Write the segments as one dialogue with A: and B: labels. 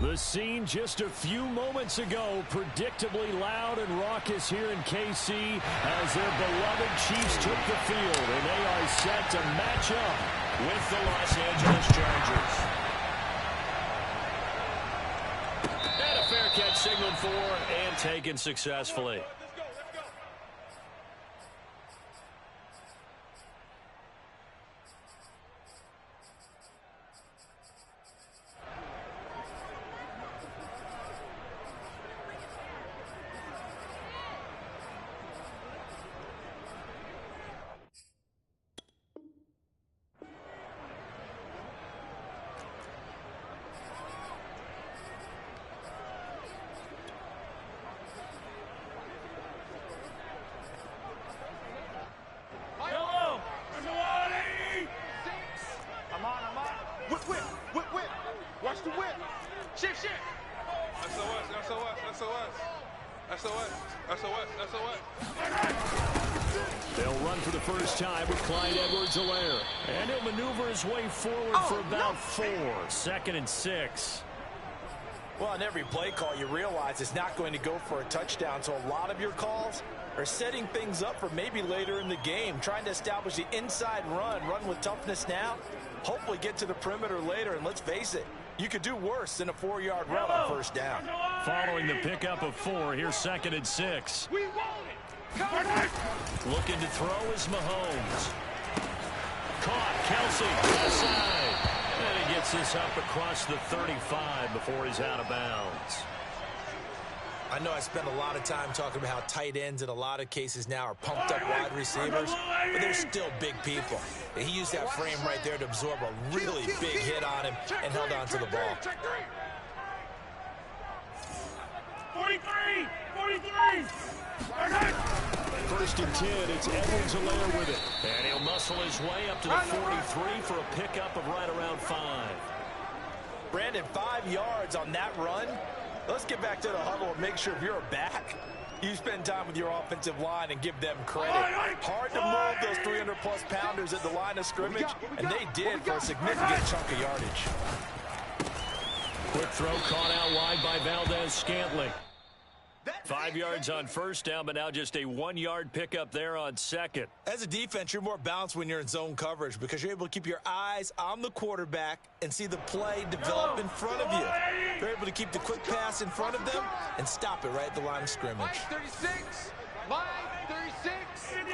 A: The scene just a few moments ago, predictably loud and raucous here in KC as their beloved Chiefs took the field, and they are set to match up with the Los Angeles Chargers. And a fair catch signaled for and taken successfully. They'll run for the first time with Clyde Edwards-Helaire. And he'll maneuver his way forward for about 4. 2nd and 6.
B: Well, on every play call, you realize it's not going to go for a touchdown. So a lot of your calls are setting things up for maybe later in the game, trying to establish the inside run with toughness now, hopefully get to the perimeter later. And let's face it, you could do worse than a 4-yard run on first down.
A: Following the pickup of 4, here's 2nd and 6. Looking to throw is Mahomes. Caught, Kelsey, inside. And he gets this up across the 35 before he's out of bounds.
B: I know I spend a lot of time talking about how tight ends in a lot of cases now are pumped up wide receivers, but they're still big people. He used that frame right there to absorb a really big hit on him and held on to the ball.
C: 43!
A: 1st and 10, it's Edwards-Helaire with it. And he'll muscle his way up to the 43 for a pickup of right around 5.
B: Brandon, 5 yards on that run. Let's get back to the huddle and make sure if you're back, you spend time with your offensive line and give them credit. Hard to move those 300-plus pounders at the line of scrimmage, and they did for a significant chunk of yardage.
A: Quick throw caught out wide by Valdez-Scantling. 5 yards on first down, but now just a 1-yard pickup there on 2nd.
B: As a defense, you're more balanced when you're in zone coverage because you're able to keep your eyes on the quarterback and see the play develop in front of you. You're able to keep the quick pass in front of them and stop it right at the line of scrimmage.
D: Line 36. Line 36.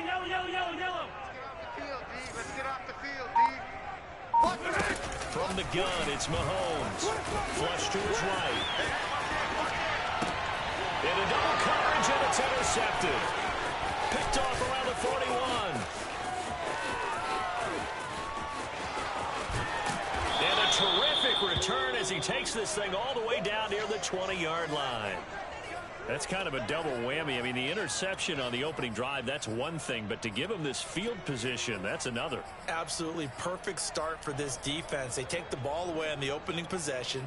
C: Yellow.
D: Let's get off the field, D.
A: From the gun, it's Mahomes. Flush to his right. Into double coverage, and it's intercepted. Picked off around the 41. And a terrific return as he takes this thing all the way down near the 20-yard line. That's kind of a double whammy. I mean, the interception on the opening drive, that's one thing, but to give him this field position, that's another.
B: Absolutely perfect start for this defense. They take the ball away on the opening possession.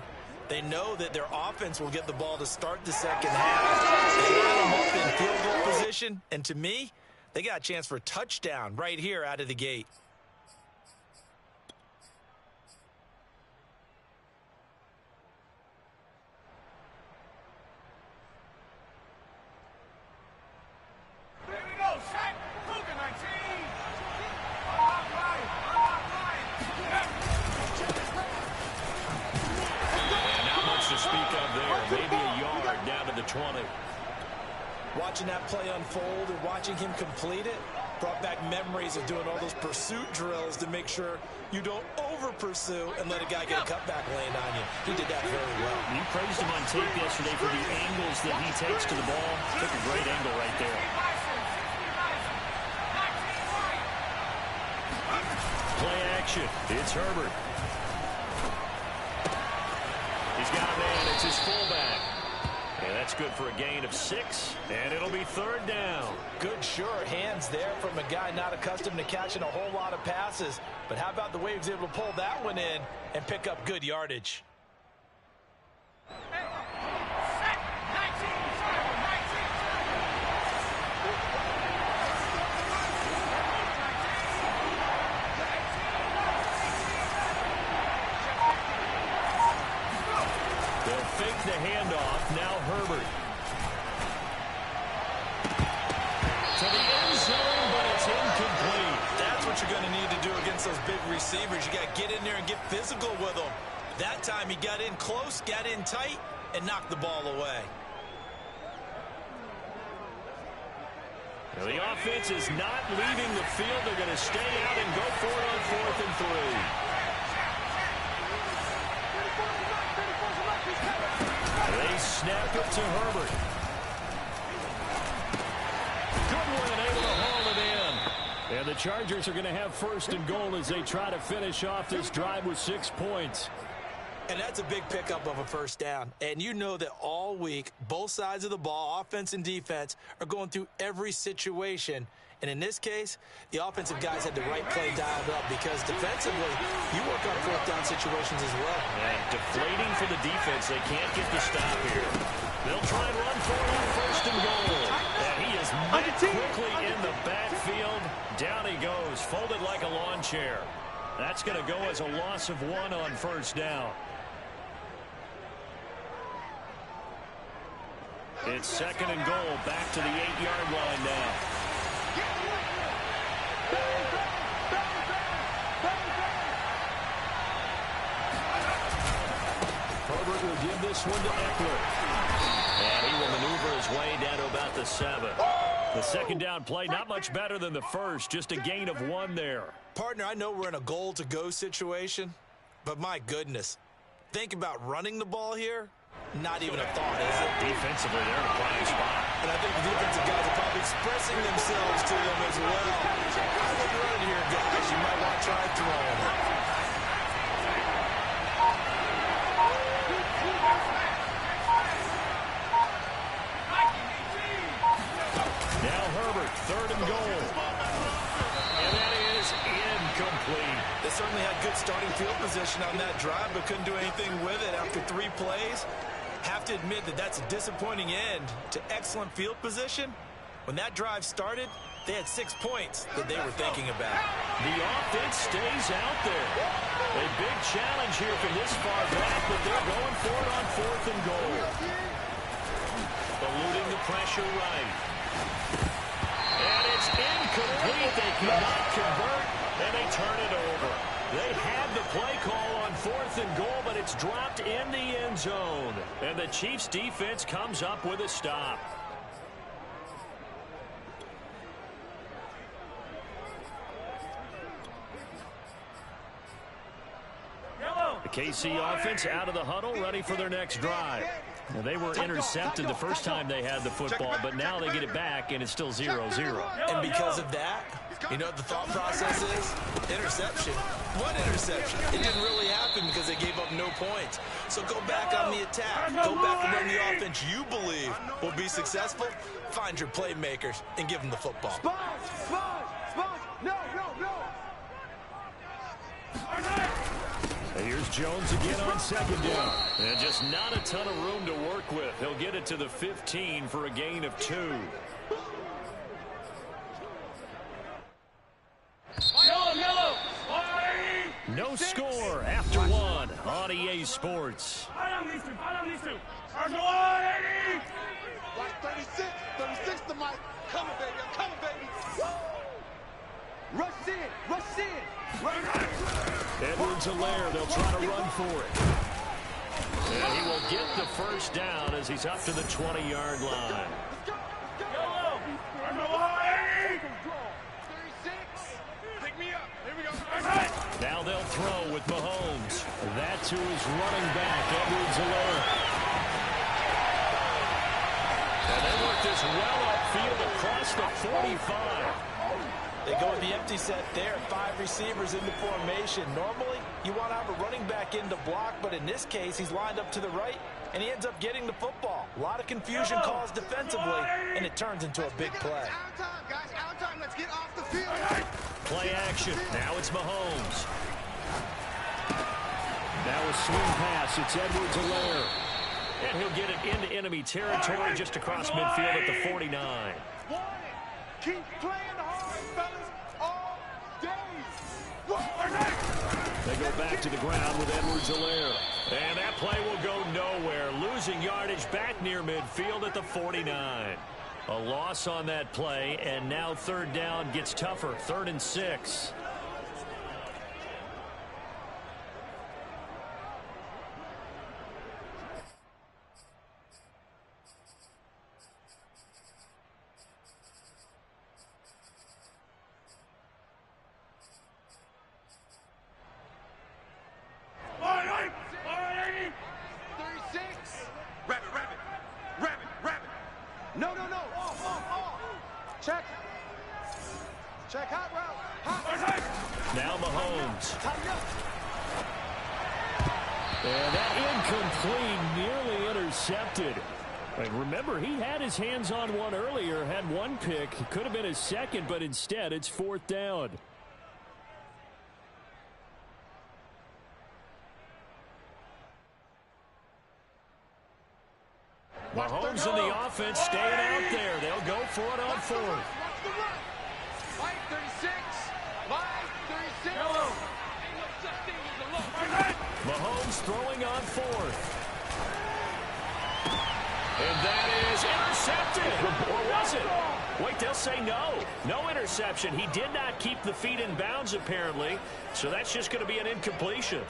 B: They know that their offense will get the ball to start the second half. They line them up in field goal position, and to me, they got a chance for a touchdown right here out of the gate.
C: There we go, sack. Cougar 19.
A: To speak of there, maybe a yard down to the 20.
B: Watching that play unfold and watching him complete it brought back memories of doing all those pursuit drills to make sure you don't over-pursue and let a guy get a cutback land on you. He did that very well.
A: You praised him on tape yesterday for the angles that he takes to the ball. Took a great angle right there. Play action. It's Herbert. He's got a man. It's his fullback. And that's good for a gain of 6. And it'll be 3rd down.
B: Good, sure hands there from a guy not accustomed to catching a whole lot of passes. But how about the way he was able to pull that one in and pick up good yardage?
A: fake the handoff. Now Herbert. To the end zone, but it's incomplete.
B: That's what you're going to need to do against those big receivers. You got to get in there and get physical with them. That time he got in close, got in tight, and knocked the ball away.
A: Now the offense is not leaving the field. They're going to stay out and go for it on 4th and 3. They snap it to Herbert. Goodwin able to haul it in. And the Chargers are going to have 1st and goal as they try to finish off this drive with 6 points.
B: And that's a big pickup of a 1st down. And you know that all week, both sides of the ball, offense and defense, are going through every situation. And in this case, the offensive guys had the right play dialed up because defensively, you work on 4th down situations as well.
A: And deflating for the defense. They can't get the stop here. They'll try and run for it on 1st and goal. And he is met quickly in the backfield. Down he goes, folded like a lawn chair. That's going to go as a loss of 1 on 1st down. It's 2nd and goal, back to the 8-yard line now. Herbert will give this one to Eckler. And he will maneuver his way down to about the 7. The 2nd down play, not much better than the first, just a gain of 1 there.
B: Partner, I know we're in a goal-to-go situation, but my goodness, think about running the ball here. Not even a thought, is it?
A: Defensively, they're in a prime spot.
B: And I think the defensive guys are probably expressing themselves to them as well. I wouldn't run it here, guys. You might want to try throwing it.
A: Now Herbert, 3rd and goal. And that is incomplete.
B: They certainly had good starting field position on that drive, but couldn't do anything with it after 3 plays. Have to admit that that's a disappointing end to excellent field position. When that drive started, they had 6 points that they were thinking about.
A: The offense stays out there. A big challenge here from this far back, but they're going for it on 4th and goal. Eluding the pressure right. And it's incomplete. They cannot convert, and they turn it over. They had the play call on 4th and goal, but it's dropped in the end zone. And the Chiefs defense comes up with a stop. The KC offense out of the huddle, ready for their next drive. Now, they were intercepted the first time they had the football, but now they get it back, and it's still 0-0.
B: And because of that, you know what the thought process is? Interception. What interception? It didn't really happen because they gave up no points. So go back on the attack. Go back and run the offense you believe will be successful. Find your playmakers and give them the football.
A: And here's Jones again on 2nd down. And just not a ton of room to work with. He'll get it to the 15 for a gain of 2. No score after 1 on EA Sports.
D: Watch 36. 36 to Mike. Coming, baby. I'm coming, baby. Woo! Rush in. Rush in.
A: Edwards-Helaire, they'll try to run for it. And he will get the 1st down as he's up to the 20-yard line. Now they'll throw with Mahomes. That's who is running back, Edwards-Helaire. And they work this well upfield across the 45.
B: They go with the empty set there, 5 receivers in the formation. Normally, you want to have a running back in to block, but in this case, he's lined up to the right, and he ends up getting the football. A lot of confusion caused defensively, and it turns into a big play.
D: Out of time, guys. Out of time. Let's get off the field.
A: Play action. Now it's Mahomes. Now a swing pass. It's Edwards-Helaire. And he'll get it into enemy territory just across midfield at the 49.
D: Keep playing hard, fellas, all day.
A: They go back to the ground with Edwards-Helaire. And that play will go nowhere. Losing losing yardage back near midfield at the 49. A loss on that play, and now third down gets tougher. 3rd and 6.
D: Check hot route.
A: Now Mahomes. And that incomplete, nearly intercepted. And remember, he had his hands on one earlier, had one pick. Could have been his second, but instead it's 4th down. Mahomes and the offense staying out there. They'll go for it on 4th.
D: Mike 36. Mike 36.
A: Mahomes throwing on 4th. And that is intercepted. Or was it? Wait, they'll say no. No interception. He did not keep the feet in bounds, apparently. So that's just going to be an incompletion.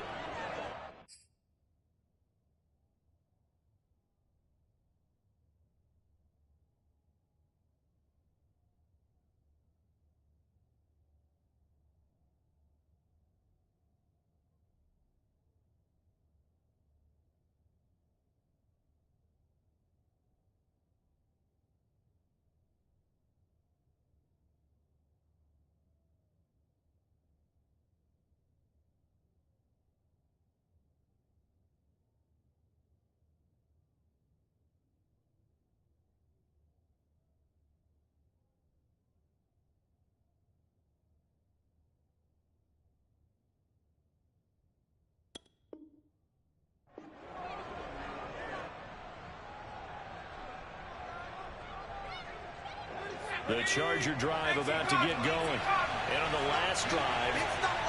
A: The Charger drive about to get going. And on the last drive,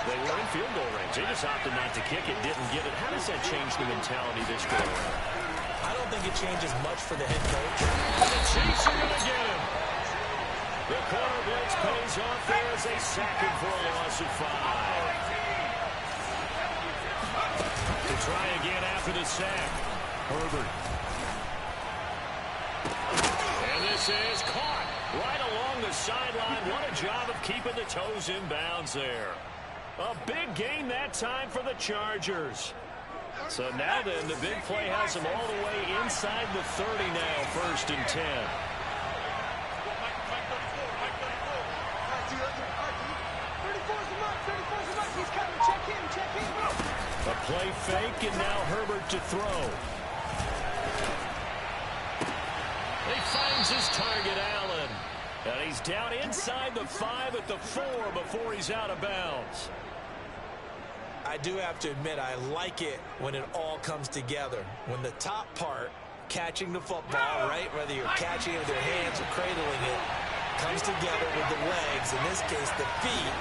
A: they were in field goal range. They just opted not to kick it, didn't get it. How does that change the mentality this go around?
B: I don't think it changes much for the head coach.
A: The Chiefs are going to get him. The corner blitz pays off there as they sack him for a loss of 5. To try again after the sack. Herbert. And this is caught. Right along the sideline. What a job of keeping the toes in bounds there. A big gain that time for the Chargers. So now then, the big play has them all the way inside the 30 now, 1st and 10. A play fake, and now Herbert to throw. He finds his target, Allen. And he's down inside the 5 at the 4 before he's out of bounds.
B: I do have to admit, I like it when it all comes together. When the top part, catching the football, right, whether you're catching it with your hands or cradling it, comes together with the legs. In this case, the feet.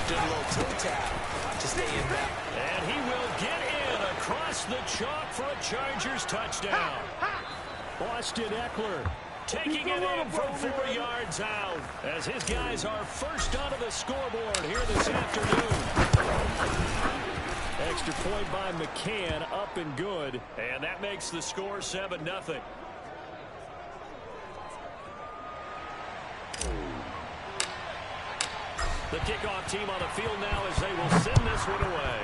B: Did a little toe tap to stay in back.
A: And he will get in across the chalk for a Chargers touchdown. Austin Eckler taking it in from 4 yards out as his guys are first onto the scoreboard here this afternoon. Extra point by McCann, up and good. And that makes the score 7-0. The kickoff team on the field now as they will send this one away.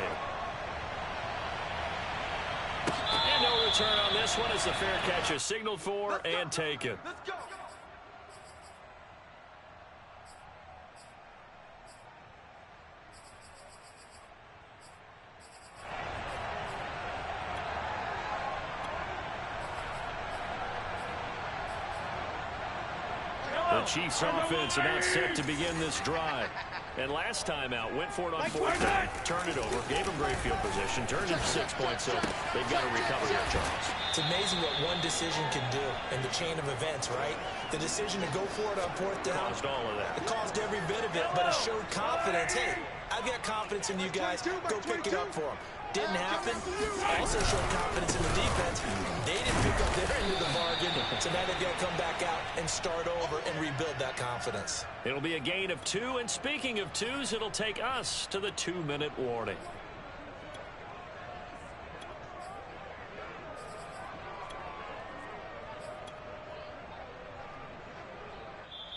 A: And no return on this one as the fair catch is signaled for and taken.
D: Let's go.
A: The Chiefs offense about set to begin this drive. And last time out, went for it on 4th down, turned it over, gave them great field position, turned it 6 points, so they've got to recover here, Charles.
B: It's amazing what one decision can do in the chain of events, right? The decision to go for it on 4th down.
A: Caused all of that.
B: It caused every bit of it, but it showed confidence. Hey, I've got confidence in you guys. Go pick it up for them. Didn't happen. Also showed confidence in the defense. They didn't pick up there into the bargain. So now they've got to come back out and start over and rebuild that confidence.
A: It'll be a gain of 2, and speaking of 2s, it'll take us to the 2-minute warning.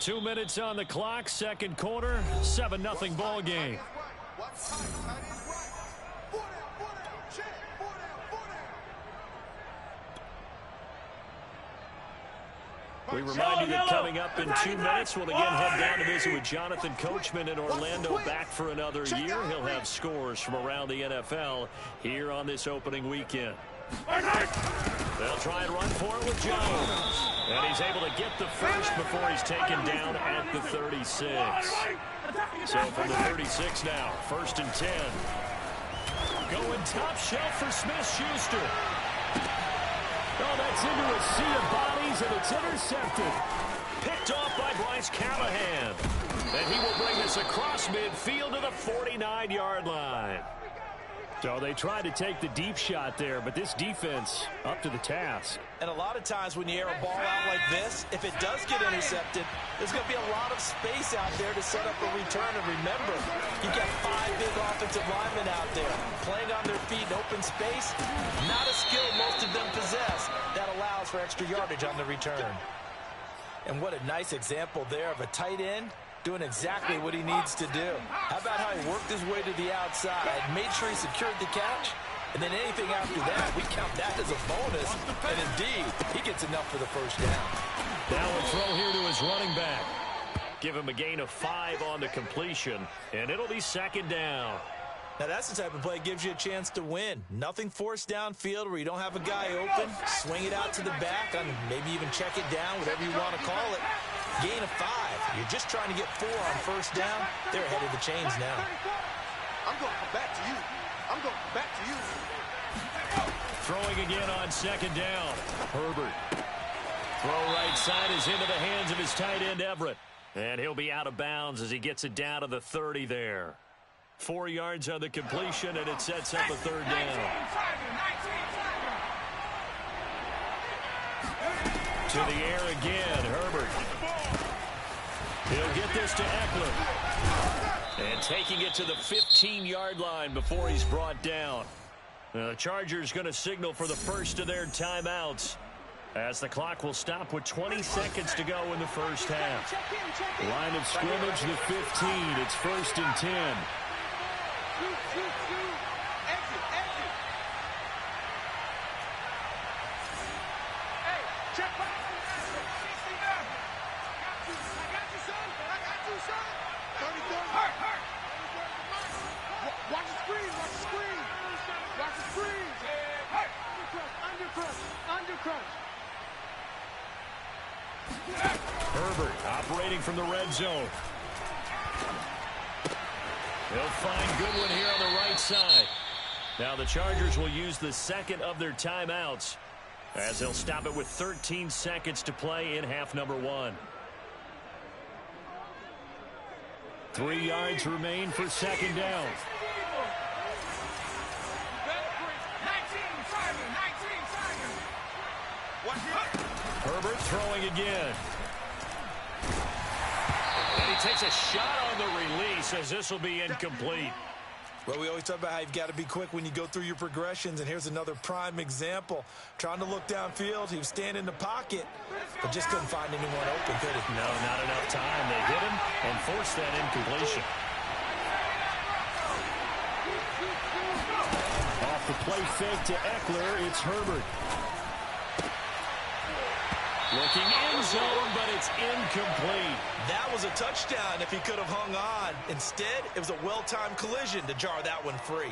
A: Two minutes on the clock, second quarter, 7-0 ball game. We remind you that coming up in 2 minutes, we'll again head down to visit with Jonathan Coachman in Orlando, back for another year. He'll have scores from around the NFL here on this opening weekend. They'll try and run for it with Jones. And he's able to get the first before he's taken down at the 36. So from the 36 now, 1st and 10. Going top shelf for Smith-Schuster. Oh, that's into a sea of bodies, and it's intercepted. Picked off by Bryce Callahan. And he will bring this across midfield to the 49-yard line. So they tried to take the deep shot there, but this defense up to the task.
B: And a lot of times when you air a ball out like this, if it does get intercepted, there's going to be a lot of space out there to set up a return. And remember, you've got 5 big offensive linemen out there playing on their feet in open space. Not a skill most of them possess that allows for extra yardage on the return. And what a nice example there of a tight end doing exactly what he needs to do. How about how he worked his way to the outside, made sure he secured the catch, and then anything after that, we count that as a bonus. And indeed, he gets enough for the first down.
A: Now a throw here to his running back. Give him a gain of 5 on the completion, and it'll be 2nd down.
B: Now that's the type of play that gives you a chance to win. Nothing forced downfield where you don't have a guy open. Swing it out to the back, and maybe even check it down, whatever you want to call it. Gain of 5. You're just trying to get 4 on first down. They're ahead of the chains now.
D: I'm going to come back to you. I'm going to come back to you.
A: Throwing again on 2nd down. Herbert. Throw right side is into the hands of his tight end, Everett. And he'll be out of bounds as he gets it down to the 30 there. 4 yards on the completion, and it sets up a 3rd down. To the air again, Herbert. He'll get this to Eckler. And taking it to the 15-yard line before he's brought down. The Chargers going to signal for the first of their timeouts, as the clock will stop with 20 seconds to go in the first half. Line of scrimmage, the 15. It's 1st and 10. Herbert operating from the red zone. He'll find Goodwin here on the right side. Now the Chargers will use the 2nd of their timeouts, as they'll stop it with 13 seconds to play in half number 1. 3 yards remain for 2nd down. Herbert throwing again. And he takes a shot on the release, as this will be incomplete.
B: Well, we always talk about how you've got to be quick when you go through your progressions, and here's another prime example. Trying to look downfield, he was standing in the pocket, but just couldn't find anyone open, could he?
A: No, not enough time. They hit him and forced that incompletion. Off the play fake to Eckler, it's Herbert. Looking end zone, but it's incomplete.
B: That was a touchdown if he could have hung on. Instead, it was a well-timed collision to jar that one free.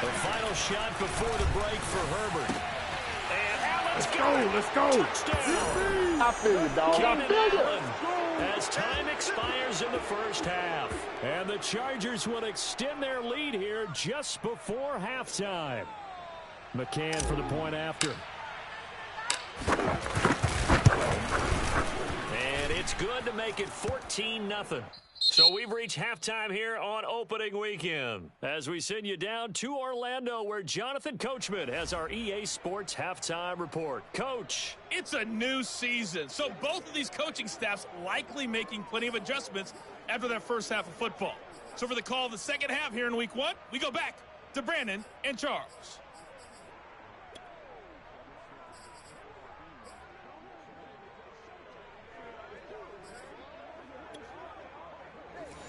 A: The final shot before the break for Herbert.
E: Let's go.
A: Touchdown.
E: I feel you, dog. I feel you.
A: As time expires in the first half. And the Chargers will extend their lead here just before halftime. McCann for the point after. make it 14-0. So we've reached halftime here on opening weekend as we send you down to Orlando where Jonathan Coachman has our EA Sports halftime report. Coach.
F: It's a new season, so both of these coaching staffs likely making plenty of adjustments after their first half of football. So for the call of the second half here in week 1, we go back to Brandon and Charles.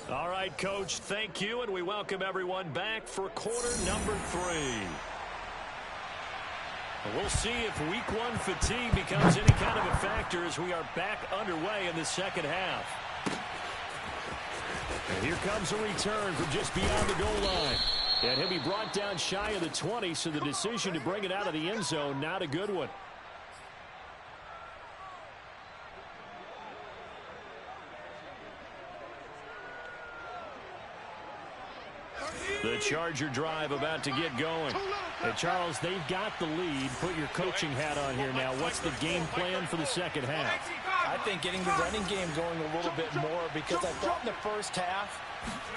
A: All right, Coach, thank you, and we welcome everyone back for quarter number 3. We'll see if week 1 fatigue becomes any kind of a factor as we are back underway in the second half. And here comes a return from just beyond the goal line. And he'll be brought down shy of the 20, so the decision to bring it out of the end zone, not a good one. The Charger drive about to get going. Hey, Charles, they've got the lead. Put your coaching hat on here now. What's the game plan for the second half?
B: I think getting the running game going a little bit more because I thought in the first half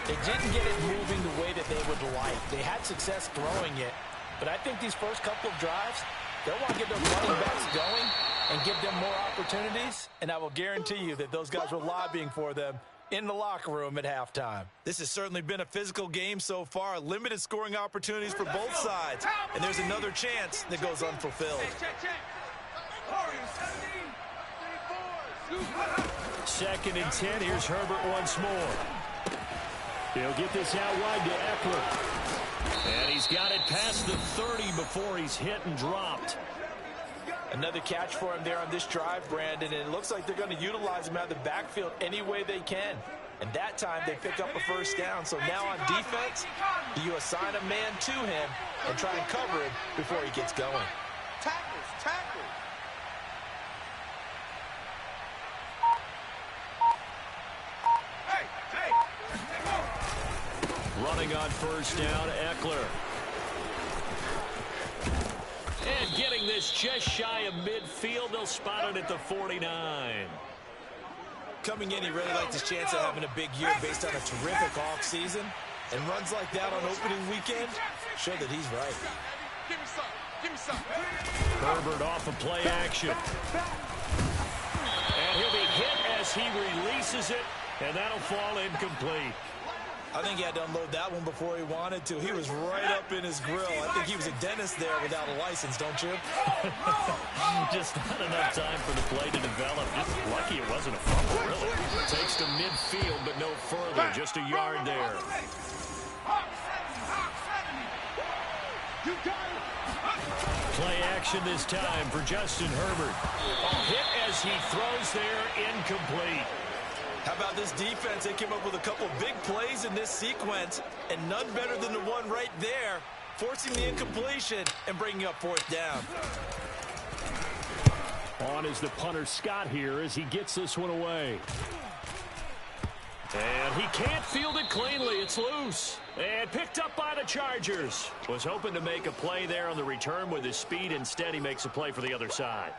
B: they didn't get it moving the way that they would like. They had success throwing it, but I think these first couple of drives, they'll want to get those running backs going and give them more opportunities, and I will guarantee you that those guys were lobbying for them in the locker room at halftime. This has certainly been a physical game so far. Limited scoring opportunities for both sides. And there's another chance that goes unfulfilled.
A: Second and 10. Here's Herbert once more. He'll get this out wide to Eckler. And he's got it past the 30 before he's hit and dropped.
B: Another catch for him there on this drive, Brandon, and it looks like they're going to utilize him out of the backfield any way they can. And that time they pick up a first down. So now on defense, you assign a man to him and try and cover him before he gets going.
D: Tackles.
A: Running on first down, Eckler. And getting this just shy of midfield, they'll spot it at the 49.
B: Coming in, he really liked his chance of having a big year based on a terrific offseason. And runs like that on opening weekend show that he's right.
D: Give me some.
A: Herbert off of play action. And he'll be hit as he releases it, and that'll fall incomplete.
B: I think he had to unload that one before he wanted to. He was right up in his grill. I think he was a dentist there without a license, don't you?
A: Just not enough time for the play to develop. Just lucky it wasn't a fumble, really. Takes to midfield, but no further. Just a yard there. Play action this time for Justin Herbert. Hit as he throws there, incomplete.
B: How about this defense? They came up with a couple big plays in this sequence, and none better than the one right there, forcing the incompletion and bringing up fourth down.
A: On is the punter Scott here as he gets this one away. And he can't field it cleanly. It's loose. And picked up by the Chargers. Was hoping to make a play there on the return with his speed. Instead, he makes a play for the other side.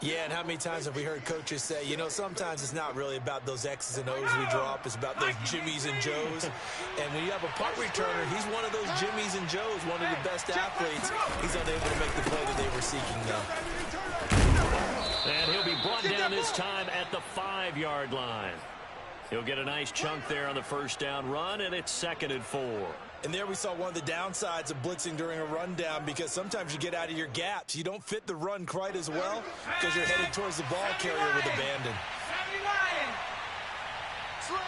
B: Yeah, and how many times have we heard coaches say, you know, sometimes it's not really about those X's and O's we drop. It's about those Jimmies and Joes. And when you have a punt returner, he's one of those Jimmies and Joes, one of the best athletes. He's unable to make the play that they were seeking, though.
A: And he'll be brought down this time at the 5-yard line. He'll get a nice chunk there on the first down run, and it's 2nd and 4.
B: And there we saw one of the downsides of blitzing during a rundown, because sometimes you get out of your gaps. You don't fit the run quite as well because you're headed towards the ball carrier with abandon.
D: Slant.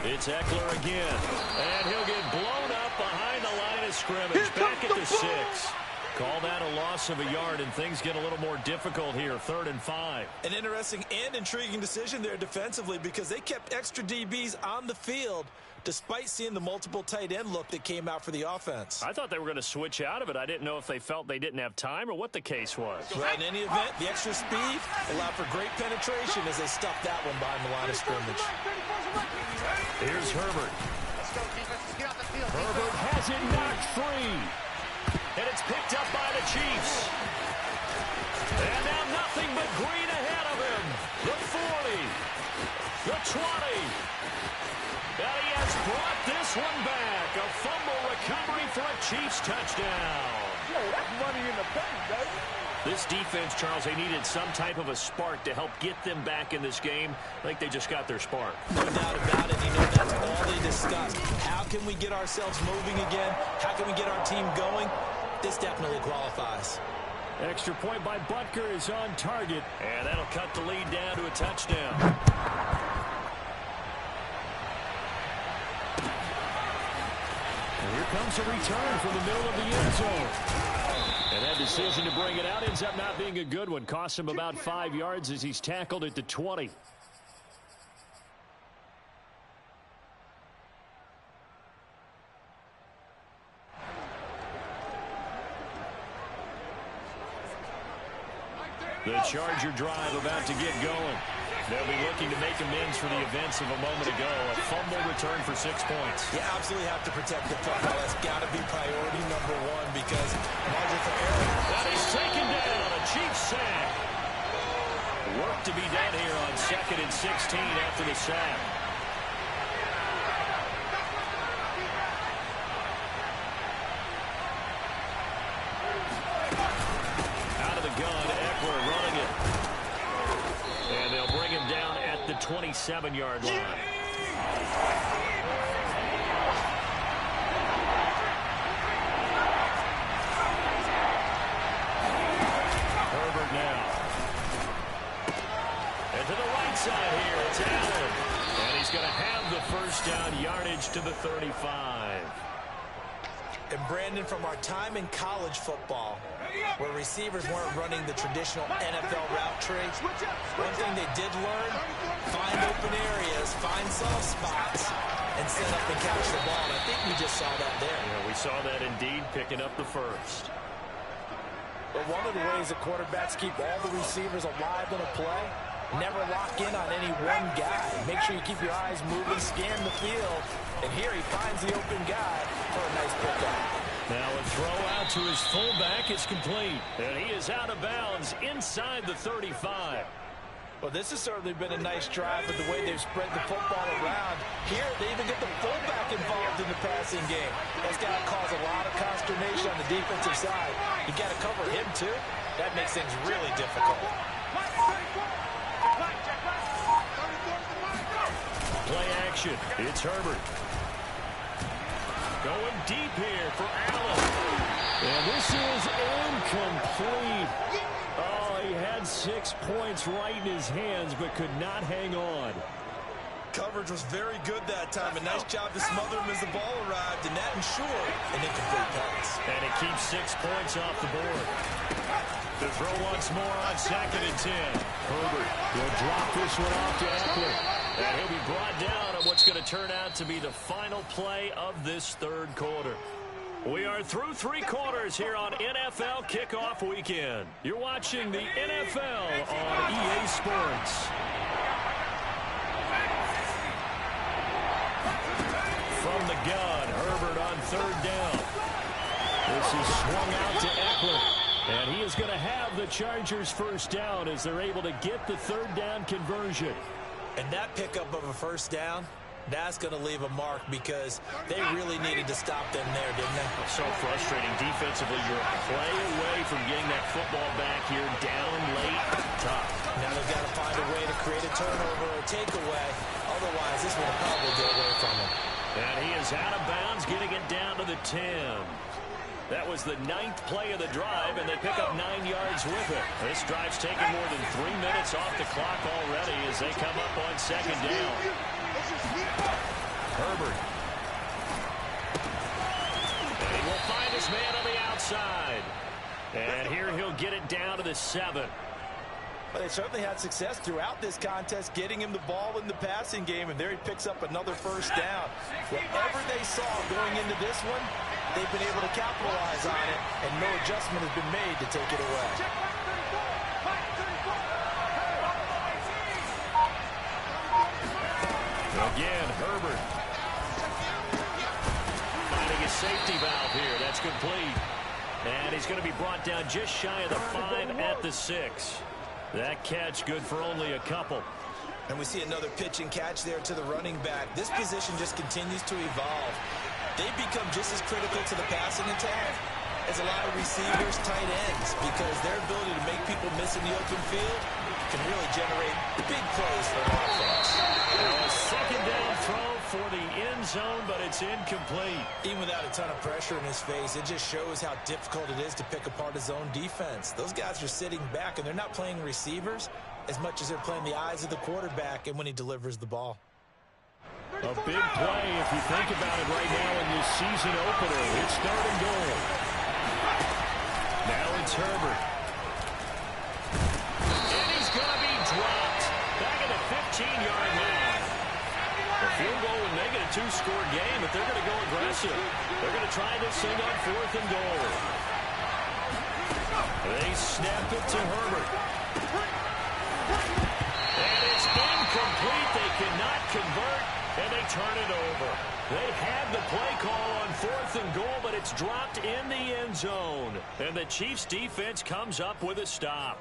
A: It's Eckler again. And he'll get blown up behind the line of scrimmage. Back at the 6. Call that a loss of a yard, and things get a little more difficult here. 3rd and 5.
B: An interesting and intriguing decision there defensively, because they kept extra DBs on the field despite seeing the multiple tight end look that came out for the offense.
A: I thought they were going to switch out of it. I didn't know if they felt they didn't have time or what the case was.
B: Well, in any event, the extra speed allowed for great penetration as they stuffed that one behind the line of scrimmage.
A: Here's Herbert.
D: Let's go, defense.
A: Herbert has it knocked free. And it's picked up by the Chiefs. And now nothing but green ahead of him. The 40. The 20. And he has brought this one back. A fumble recovery for a Chiefs touchdown.
E: Yo, that's money in the bank, baby.
A: This defense, Charles, they needed some type of a spark to help get them back in this game. I think they just got their spark.
B: No doubt about it. You know, that's all they discussed. How can we get ourselves moving again? How can we get our team going? This definitely qualifies.
A: Extra point by Butker is on target. And that'll cut the lead down to a touchdown. And here comes a return from the middle of the end zone. And that decision to bring it out ends up not being a good one. Costs him about 5 yards as he's tackled at the 20. The Charger drive about to get going. They'll be looking to make amends for the events of a moment ago. A fumble return for 6 points.
B: You absolutely have to protect the football. That's got to be priority number one because margin for error.
A: That is taken down. A Chiefs sack. Work to be done here on 2nd and 16 after the sack. Out of the gun, Eckler running it. And they'll bring him down at the 27-yard line. Herbert now. And to the right side here, it's Allen. And he's going to have the first down yardage to the 35.
B: And Brandon, from our time in college football, where receivers weren't running the traditional NFL route tree, one thing they did learn, find open areas, find soft spots, and set up and catch the ball. And I think we just saw that there.
A: Yeah, we saw that indeed, picking up the first.
B: But one of the ways that quarterbacks keep all the receivers alive in a play, never lock in on any one guy. Make sure you keep your eyes moving, scan the field, and here he finds the open guy for a nice pickup.
A: Now a throw out to his fullback is complete. And he is out of bounds inside the 35.
B: Well, this has certainly been a nice drive with the way they've spread the football around. Here, they even get the fullback involved in the passing game. That's got to cause a lot of consternation on the defensive side. You got to cover him, too. That makes things really difficult.
A: Play action. It's Herbert. Going deep here for Allen. And this is incomplete. Oh, he had 6 points right in his hands, but could not hang on.
B: Coverage was very good that time. A nice job to smother him as the ball arrived, and that ensured an incomplete pass.
A: And it keeps 6 points off the board. The throw once more on 2nd and 10. Herbert will drop this one off to Eckler. And he'll be brought down on what's going to turn out to be the final play of this third quarter. We are through 3 quarters here on NFL Kickoff Weekend. You're watching the NFL on EA Sports. From the gun, Herbert on 3rd down. This is swung out to Eckler. And he is going to have the Chargers first down as they're able to get the 3rd down conversion.
B: And that pickup of a first down, that's going to leave a mark because they really needed to stop them there, didn't they?
A: So frustrating defensively. You're a play away from getting that football back here down late. Tough.
B: Now they've got to find a way to create a turnover or takeaway. Otherwise, this one will probably get away from them.
A: And he is out of bounds, getting it down to the 10. That was the 9th play of the drive, and they pick up 9 yards with it. This drive's taken more than 3 minutes off the clock already as they come up on 2nd down. Herbert. And he will find his man on the outside. And here he'll get it down to the 7.
B: But they certainly had success throughout this contest, getting him the ball in the passing game, and there he picks up another first down. Whatever they saw going into this one, they've been able to capitalize on it, and no adjustment has been made to take it away.
A: Again, Herbert. safety valve here. That's complete. And he's going to be brought down just shy of the 5 at the 6. That catch good for only a couple.
B: And we see another pitch and catch there to the running back. This position just continues to evolve. They become just as critical to the passing attack as a lot of receivers, tight ends, because their ability to make people miss in the open field can really generate big plays for an offense.
A: A second down throw for the end zone, but it's incomplete.
B: Even without a ton of pressure in his face, it just shows how difficult it is to pick apart his own defense. Those guys are sitting back, and they're not playing receivers as much as they're playing the eyes of the quarterback and when he delivers the ball.
A: A big play, if you think about it right now in this season opener. It's 3rd and goal. Now it's Herbert. And he's going to be dropped back at the 15-yard line. The field goal would make it a 2-score game, but they're going to go aggressive. They're going to try this thing on 4th and goal. They snap it to Herbert. And it's incomplete. They cannot convert, and they turn it over. They had the play call on 4th and goal, but it's dropped in the end zone. And the Chiefs defense comes up with a stop.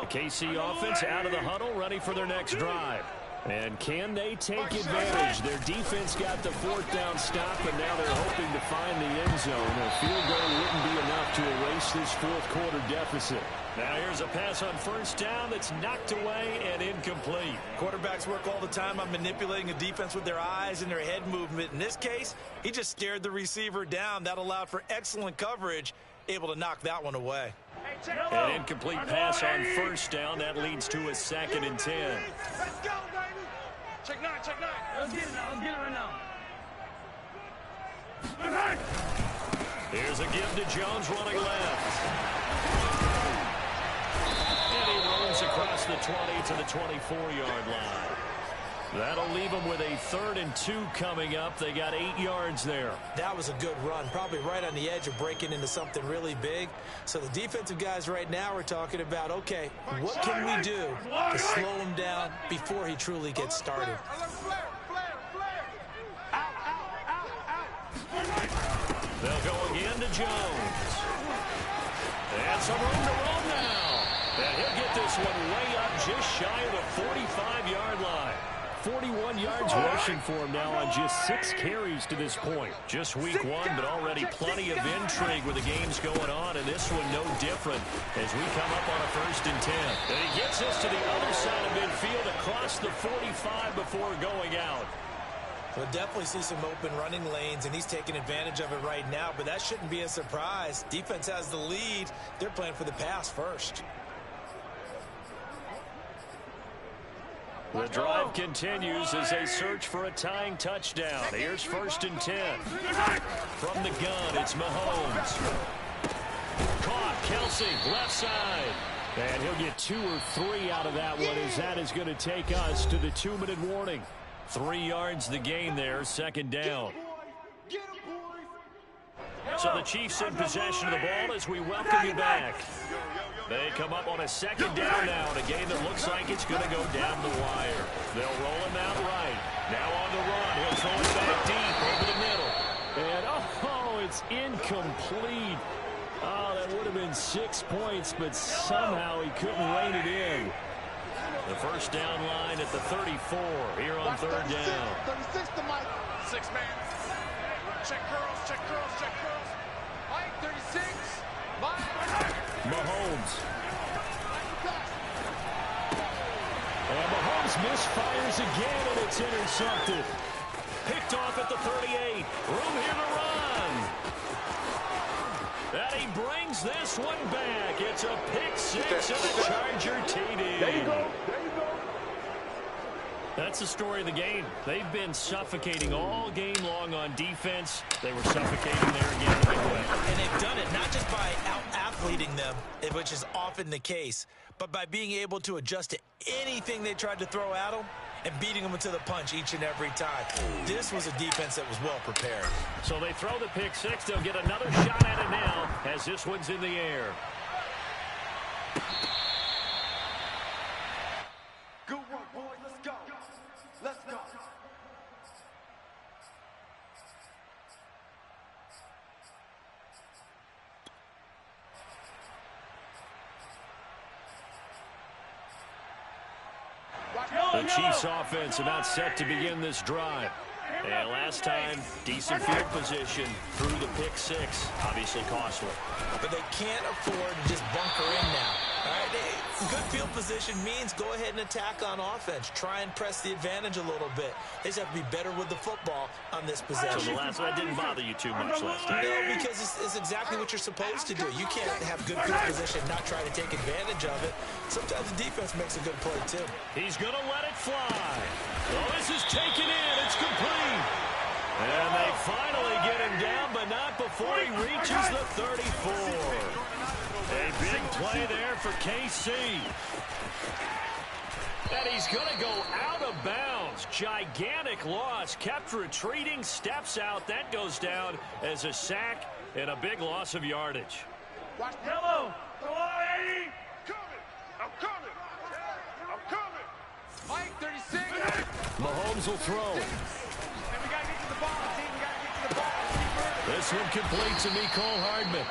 A: KC offense out of the huddle, ready for their next drive. And can they take advantage? Their defense got the 4th down stop, and now they're hoping to find the end zone. A field goal wouldn't be enough to erase this 4th quarter deficit. Now here's a pass on 1st down that's knocked away and incomplete.
B: Quarterbacks work all the time on manipulating a defense with their eyes and their head movement. In this case, he just stared the receiver down. That allowed for excellent coverage, able to knock that one away.
A: An incomplete pass on 1st down. That leads to a 2nd and 10.
C: Let's go, baby. Check 9, check 9. Let's get it now. Let's get it right now.
A: Here's a give to Jones running left. And he roams across the 20 to the 24-yard line. That'll leave them with a 3rd and 2 coming up. They got 8 yards there.
B: That was a good run, probably right on the edge of breaking into something really big. So the defensive guys right now are talking about, okay, what can we do to slow him down before he truly gets started?
A: They'll go again to Jones. And some room to roam now. And he'll get this one way up just shy of the 45-yard line. 41 yards rushing for him now on just 6 carries to this point. Just week 1, but already plenty of intrigue with the games going on, and this one no different as we come up on a 1st and 10. And he gets us to the other side of midfield across the 45 before going out.
B: We'll definitely see some open running lanes, and he's taking advantage of it right now, but that shouldn't be a surprise. Defense has the lead. They're playing for the pass first.
A: The drive continues as they search for a tying touchdown. Here's 1st and 10. From the gun, it's Mahomes. Caught, Kelsey, left side. And he'll get 2 or 3 out of that one, as that is going to take us to the 2-minute warning. 3 yards the gain there, 2nd down. So the Chiefs in possession of the ball as we welcome you back. They come up on a 2nd down now in a game that looks like it's going to go down the wire. They'll roll him out right. Now on the run. He'll throw it back deep over the middle. And, oh, it's incomplete. Oh, that would have been 6 points, but somehow he couldn't rein it in. The 1st down line at the 34 here on 3rd down.
D: 36 to Mike.
C: 6 man. Check curls, check curls, check curls. Mike, 36. Mike.
A: Mahomes. And Mahomes misfires again, and it's intercepted. Picked off at the 38. Room here to run. And he brings this one back. It's a pick 6 and a Charger TD.
E: There you go. There you go.
A: That's the story of the game. They've been suffocating all game long on defense. They were suffocating there again in a big way.
B: And they've done it not just by out-athleting them, which is often the case, but by being able to adjust to anything they tried to throw at them and beating them to the punch each and every time. This was a defense that was well prepared.
A: So they throw the pick six. They'll get another shot at it now as this one's in the air.
D: Good work, boys. Let's go. Let's go.
A: The Chiefs offense about set to begin this drive. And last time, decent field position through the pick six. Obviously costly.
B: But they can't afford to just bunker in now. All right, good field position means go ahead and attack on offense. Try and press the advantage a little bit. They just have to be better with the football on this possession.
A: So the last one didn't bother you too much last time.
B: No, because it's exactly what you're supposed to do. You can't have good field position and not try to take advantage of it. Sometimes the defense makes a good play, too.
A: He's going to let it fly. Oh, this is taken in. It's complete. And they finally get him down, but not before he reaches the 34. A big play there for KC. And he's going to go out of bounds. Gigantic loss. Kept retreating, steps out. That goes down as a sack and a big loss of yardage.
C: Watch yellow. Come on, Eddie. Coming. I'm coming. I'm coming. Mike, 36.
A: Mahomes will throw.
C: And we got to get to the ball, team. We got to get to the ball.
A: This one complete to Mecole Hardman.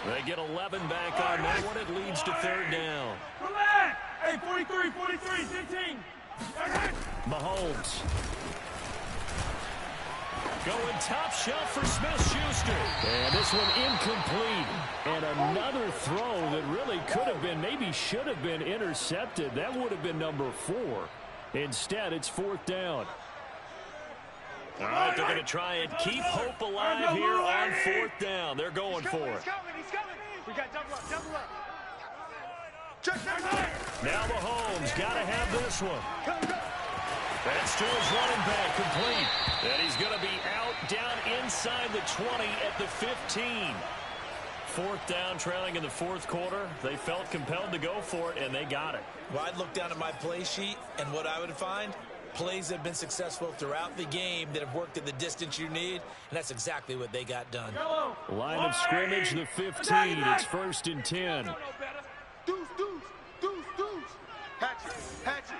A: They get 11 back on that one. It leads to third down.
C: Come back. Hey, 43, 15.
A: Mahomes. Going top shelf for Smith-Schuster. And this one incomplete. And another throw that really could have been, maybe should have been intercepted. That would have been number 4. Instead, it's fourth down. All right, they're going to try and keep hope alive here on fourth down. They're going for it.
C: He's coming. We got double up.
A: Now Mahomes got to have this one. That's to his running back, complete. And he's going to be out down inside the 20 at the 15. Fourth down, trailing in the fourth quarter. They felt compelled to go for it, and they got it.
B: Well, I'd look down at my play sheet, and what I would find, plays that have been successful throughout the game that have worked at the distance you need, and that's exactly what they got done.
A: Line of scrimmage, the 15. It's first and 10.
D: Deuce. Hatchet.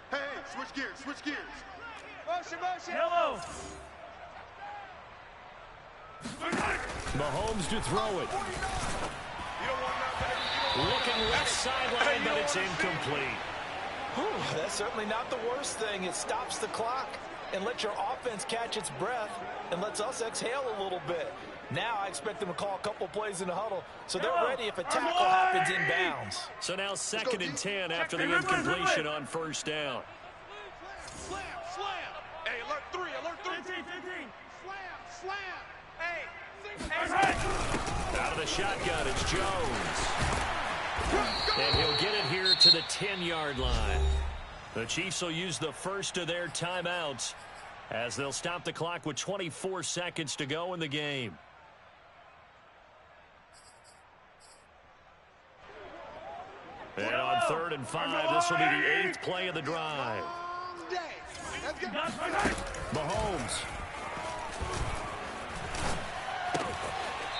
D: Hey, switch gears.
C: Motion. Yellow.
A: Mahomes to throw it. Looking left sideline, but it's incomplete.
B: Whew, that's certainly not the worst thing. It stops the clock and lets your offense catch its breath and lets us exhale a little bit. Now I expect them to call a couple plays in the huddle, so they're ready if a tackle happens inbounds.
A: So now second and 10 after the incompletion on first down.
C: Slam. Hey, alert 3. 15. Slam. Hey.
A: Out of the shotgun, it's Jones. And he'll get it here to the 10-yard line. The Chiefs will use the first of their timeouts as they'll stop the clock with 24 seconds to go in the game. And on 3rd and 5, this will be the 8th play of the drive. Mahomes.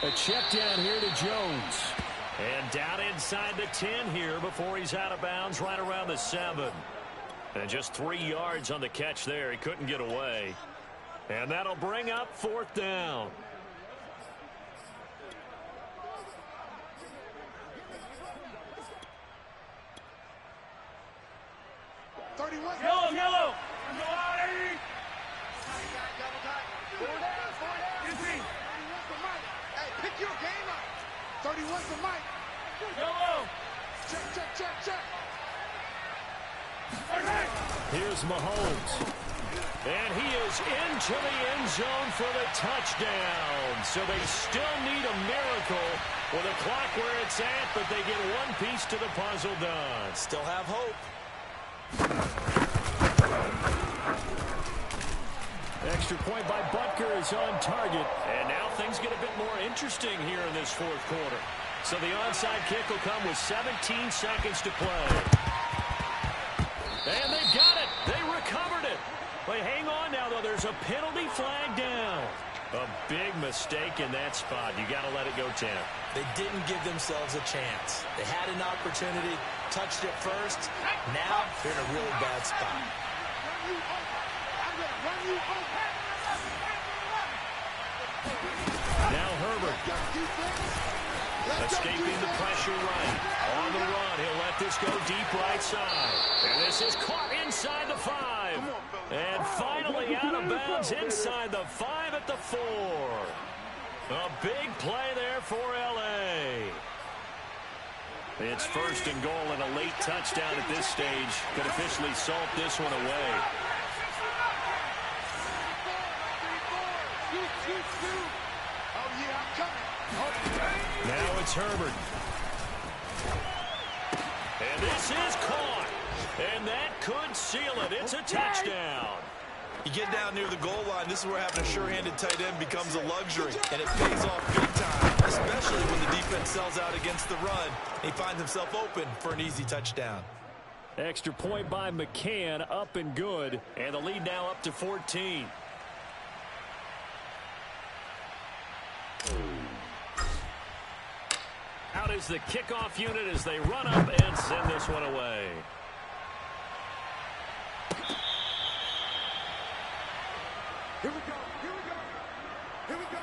A: A check down here to Jones. And down inside the 10 here before he's out of bounds right around the 7. And just 3 yards on the catch there. He couldn't get away. And that'll bring up fourth down.
C: Yellow.
D: Hey, pick your game up. 31 for Mike.
C: Yellow.
D: Check.
A: Here's Mahomes. And he is into the end zone for the touchdown. So they still need a miracle with a clock where it's at, but they get one piece to the puzzle done.
B: Still have hope.
A: Extra point by Butker is on target. And now things get a bit more interesting here in this fourth quarter. So the onside kick will come with 17 seconds to play. And they've got it. They recover. there's a penalty flag down. A big mistake in that spot. You got to let it go, Tim.
B: They didn't give themselves a chance. They had an opportunity, touched it first. Now they're in a really bad spot.
A: Now Herbert. Escaping the pressure right. On the run, he'll let this go deep right side. And this is caught inside the 5. And finally out of bounds inside the 5 at the 4. A big play there for L.A. It's 1st and goal, and a late touchdown at this stage could officially salt this one away. Now it's Herbert. And this is caught. And that could seal it. It's a touchdown.
B: You get down near the goal line, this is where having a sure-handed tight end becomes a luxury, and it pays off big time, especially when the defense sells out against the run. He finds himself open for an easy touchdown.
A: Extra point by McCann, up and good, and the lead now up to 14. Out is the kickoff unit as they run up and send this one away.
D: Here we go, here we go, here we go.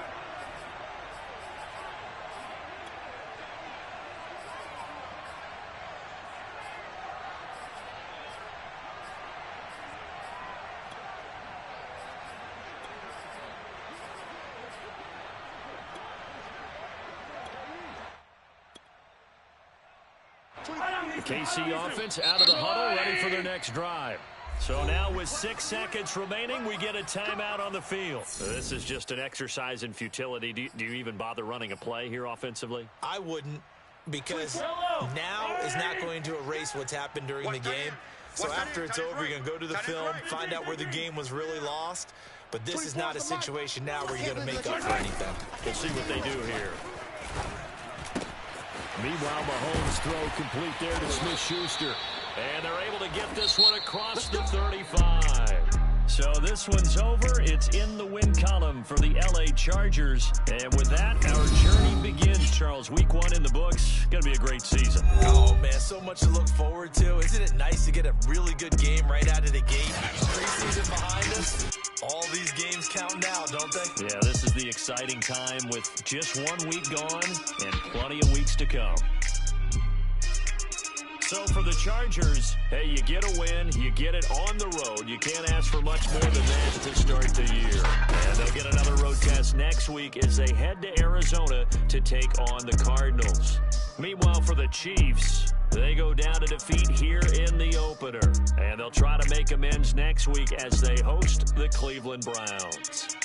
A: KC offense out of the huddle, ready for their next drive. So now with 6 seconds remaining, we get a timeout on the field. This is just an exercise in futility. Do you even bother running a play here offensively?
B: I wouldn't, because now is not going to erase what's happened during the game. So after it's over, you're going to go to the film, find out where the game was really lost. But this is not a situation now where you're going to make up for anything.
A: We'll see what they do here. Meanwhile, Mahomes' throw complete there to Smith-Schuster. And they're able to get this one across the 35. So this one's over. It's in the win column for the L.A. Chargers. And with that, our journey begins, Charles. Week 1 in the books. Going to be a great season.
B: Oh, man, so much to look forward to. Isn't it nice to get a really good game right out of the gate? Preseason behind us. All these games count now, don't they?
A: Yeah, this is the exciting time with just 1 week gone and plenty of weeks to come. So for the Chargers, hey, you get a win, you get it on the road. You can't ask for much more than that to start the year. And they'll get another road test next week as they head to Arizona to take on the Cardinals. Meanwhile, for the Chiefs, they go down to defeat here in the opener. And they'll try to make amends next week as they host the Cleveland Browns.